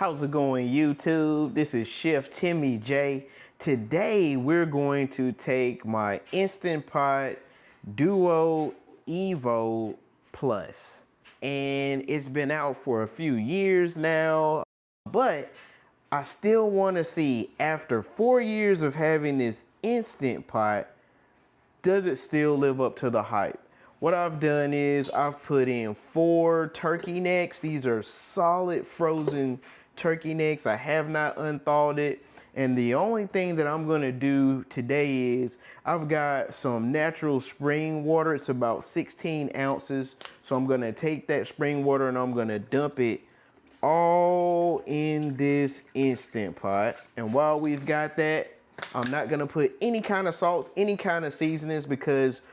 How's it going, YouTube? This is Chef Timmy J. Today we're going to take my Instant Pot Duo Evo Plus, and it's been out for a few years now, but I still want to see, after 4 years of having this Instant Pot, does it still live up to the hype? What I've done is I've put in 4 turkey necks. These are solid frozen turkey necks. I have not unthawed it. And the only thing that I'm gonna do today is I've got some natural spring water. It's about 16 ounces. So I'm gonna take that spring water and I'm gonna dump it all in this Instant Pot. And while we've got that, I'm not gonna put any kind of salts, any kind of seasonings, because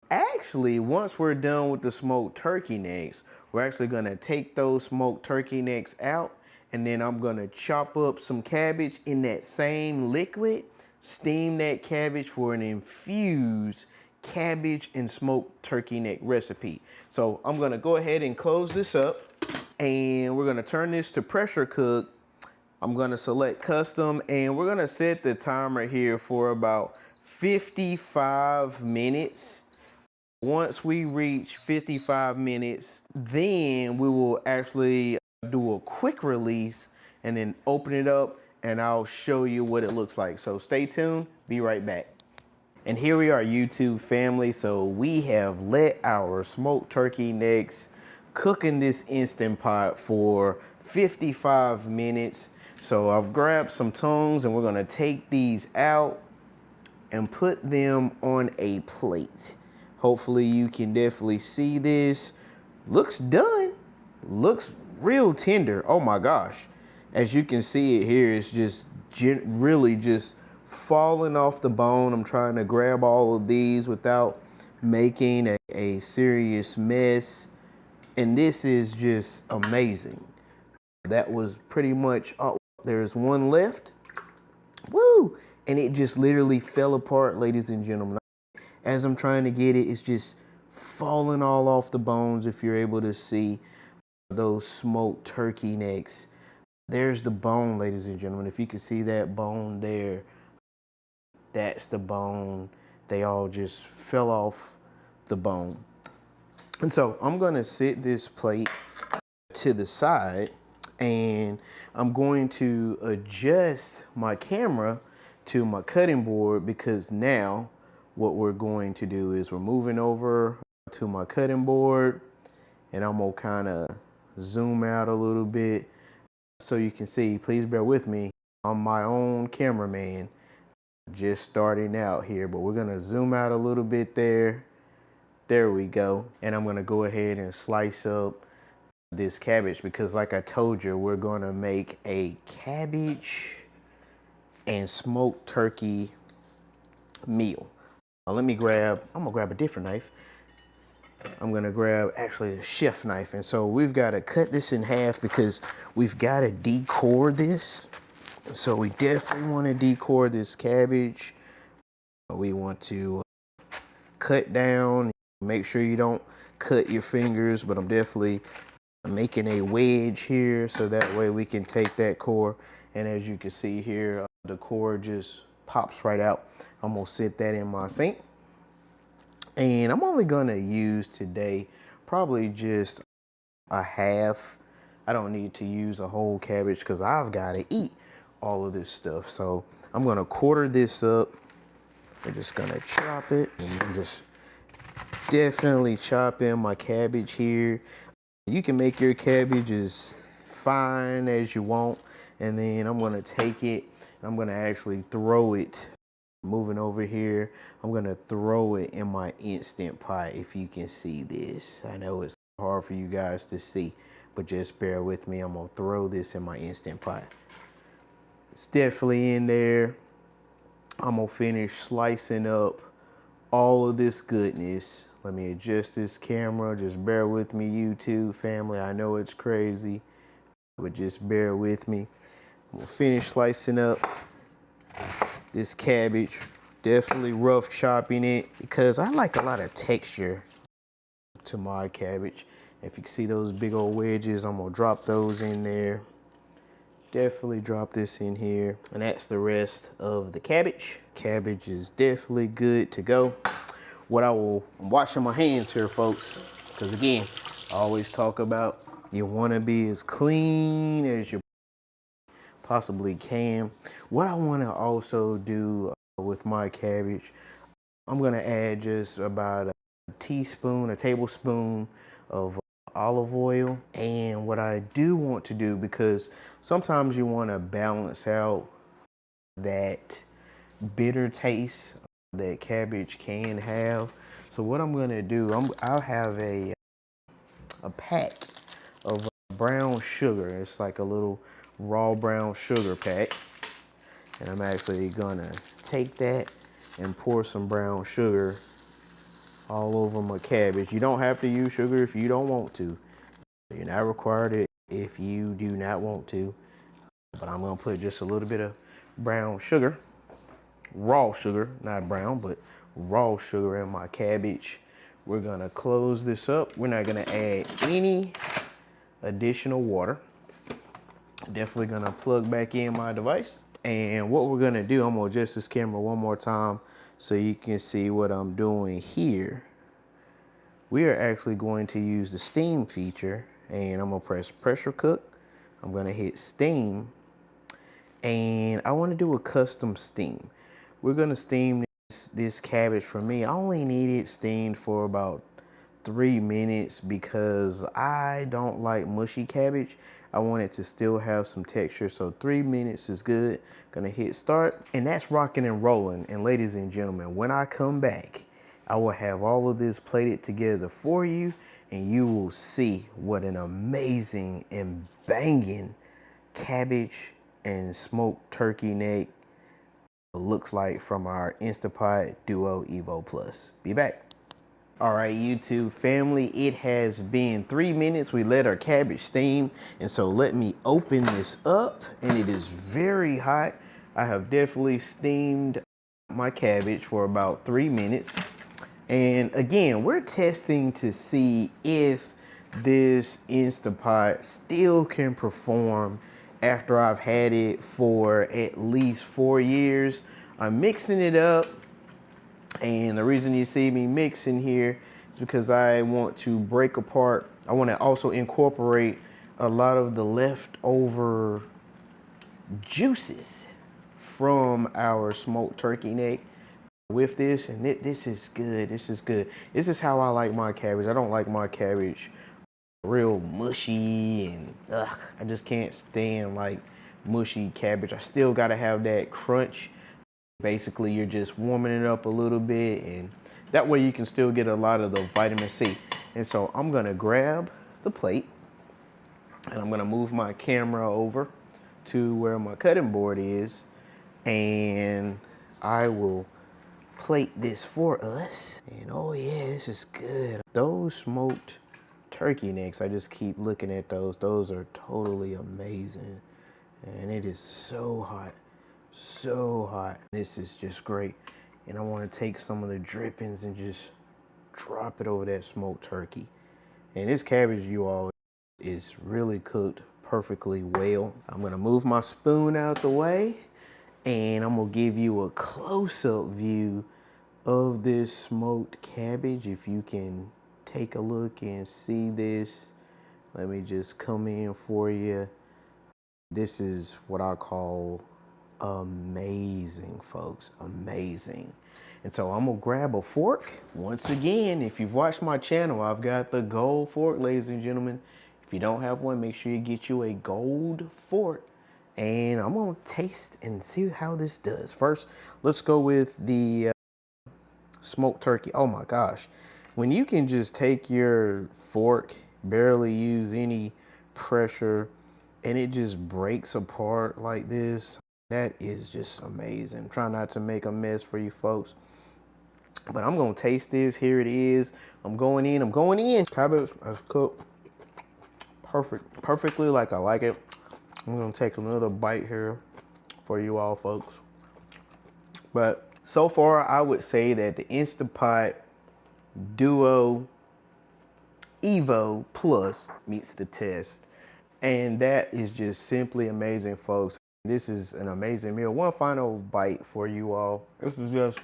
actually, once we're done with the smoked turkey necks, we're actually gonna take those smoked turkey necks out, and then I'm gonna chop up some cabbage in that same liquid, steam that cabbage for an infused cabbage and smoked turkey neck recipe. So I'm gonna go ahead and close this up, and we're gonna turn this to pressure cook. I'm gonna select custom, and we're gonna set the timer here for about 55 minutes. Once we reach 55 minutes, then we will actually do a quick release and then open it up, and I'll show you what it looks like. So stay tuned, be right back. And here we are, YouTube family. So we have let our smoked turkey necks cook in this Instant Pot for 55 minutes. So I've grabbed some tongs, and we're gonna take these out and put them on a plate. Hopefully you can definitely see this. Looks done, looks real tender. Oh my gosh. As you can see it here, it's just really just falling off the bone. I'm trying to grab all of these without making a serious mess. And this is just amazing. That was pretty much all. There's one left. Woo! And it just literally fell apart, ladies and gentlemen. As I'm trying to get it, it's just falling all off the bones. If you're able to see those smoked turkey necks, there's the bone, ladies and gentlemen. If you can see that bone there, that's the bone. They all just fell off the bone. And so I'm gonna sit this plate to the side, and I'm going to adjust my camera to my cutting board, because now what we're going to do is we're moving over to my cutting board, and I'm gonna kind of zoom out a little bit so you can see. Please bear with me. I'm my own cameraman, just starting out here, but we're gonna zoom out a little bit there. There we go. And I'm gonna go ahead and slice up this cabbage, because like I told you, we're gonna make a cabbage and smoked turkey meal. Now I'm gonna grab a different knife. I'm gonna grab actually a chef knife. And so we've gotta cut this in half, because we've gotta decore this. So we definitely wanna decore this cabbage. We want to cut down, make sure you don't cut your fingers, but I'm definitely making a wedge here, so that way we can take that core. And as you can see here, the core just pops right out. I'm gonna sit that in my sink. And I'm only gonna use today probably just a half. I don't need to use a whole cabbage, because I've gotta eat all of this stuff. So I'm gonna quarter this up. I'm just gonna chop it. And I'm just definitely chopping my cabbage here. You can make your cabbage as fine as you want. And then I'm gonna take it, I'm gonna actually throw it. Moving over here, I'm gonna throw it in my Instant Pot. If you can see this, I know it's hard for you guys to see, but just bear with me. I'm gonna throw this in my Instant Pot. It's definitely in there. I'm gonna finish slicing up all of this goodness. Let me adjust this camera. Just bear with me, YouTube family. I know it's crazy, but just bear with me. I'm gonna finish slicing up this cabbage. Definitely rough chopping it, because I like a lot of texture to my cabbage. If you can see those big old wedges, I'm gonna drop those in there. Definitely drop this in here. And that's the rest of the cabbage. Cabbage is definitely good to go. I'm washing my hands here, folks, because again, I always talk about you want to be as clean as you possibly can. What I want to also do with my cabbage, I'm going to add just about a tablespoon of olive oil. And what I do want to do, because sometimes you want to balance out that bitter taste that cabbage can have. So what I'm going to do, I'll have a pack of brown sugar. It's like a little raw brown sugar pack. And I'm actually gonna take that and pour some brown sugar all over my cabbage. You don't have to use sugar if you don't want to. You're not required if you do not want to. But I'm gonna put just a little bit of brown sugar, raw sugar, not brown, but raw sugar in my cabbage. We're gonna close this up. We're not gonna add any additional water. Definitely gonna plug back in my device. And what we're gonna do, I'm gonna adjust this camera one more time so you can see what I'm doing here. We are actually going to use the steam feature, and I'm gonna press pressure cook. I'm gonna hit steam, and I wanna do a custom steam. We're gonna steam this cabbage. For me, I only need it steamed for about 3 minutes because I don't like mushy cabbage. I want it to still have some texture, so 3 minutes is good. Gonna hit start, and that's rocking and rolling. And ladies and gentlemen, when I come back, I will have all of this plated together for you, and you will see what an amazing and banging cabbage and smoked turkey neck looks like from our Instapot Duo Evo Plus. Be back. All right, YouTube family, it has been 3 minutes. We let our cabbage steam, and so let me open this up, and it is very hot. I have definitely steamed my cabbage for about 3 minutes. And again, we're testing to see if this Instapot still can perform after I've had it for at least 4 years. I'm mixing it up. And the reason you see me mixing here is because I want to break apart. I want to also incorporate a lot of the leftover juices from our smoked turkey neck with this. And this is good. This is good. This is how I like my cabbage. I don't like my cabbage real mushy, and I just can't stand like mushy cabbage. I still got to have that crunch. Basically, you're just warming it up a little bit, and that way you can still get a lot of the vitamin C. And so I'm gonna grab the plate, and I'm gonna move my camera over to where my cutting board is, and I will plate this for us. And oh yeah, this is good. Those smoked turkey necks, I just keep looking at those. Those are totally amazing, and it is so hot. So hot. This is just great. And I want to take some of the drippings and just drop it over that smoked turkey. And this cabbage, you all, is really cooked perfectly well. I'm gonna move my spoon out the way, and I'm gonna give you a close-up view of this smoked cabbage. If you can take a look and see this, let me just come in for you. This is what I call amazing, folks, amazing. And so I'm gonna grab a fork. Once again, if you've watched my channel, I've got the gold fork, ladies and gentlemen. If you don't have one, make sure you get you a gold fork. And I'm gonna taste and see how this does. First, let's go with the smoked turkey. Oh my gosh. When you can just take your fork, barely use any pressure, and it just breaks apart like this, that is just amazing. Try not to make a mess for you folks. But I'm gonna taste this. Here it is. I'm going in. Cabbage is cooked perfectly like I like it. I'm gonna take another bite here for you all folks. But so far, I would say that the Instapot Duo Evo Plus meets the test. And that is just simply amazing, folks. This is an amazing meal. One final bite for you all. This is just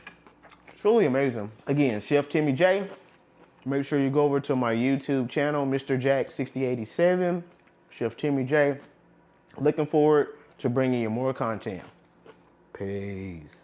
truly amazing. Again, Chef Timmy J. Make sure you go over to my YouTube channel, Mr. Jack 6087, Chef Timmy J. Looking forward to bringing you more content. Peace.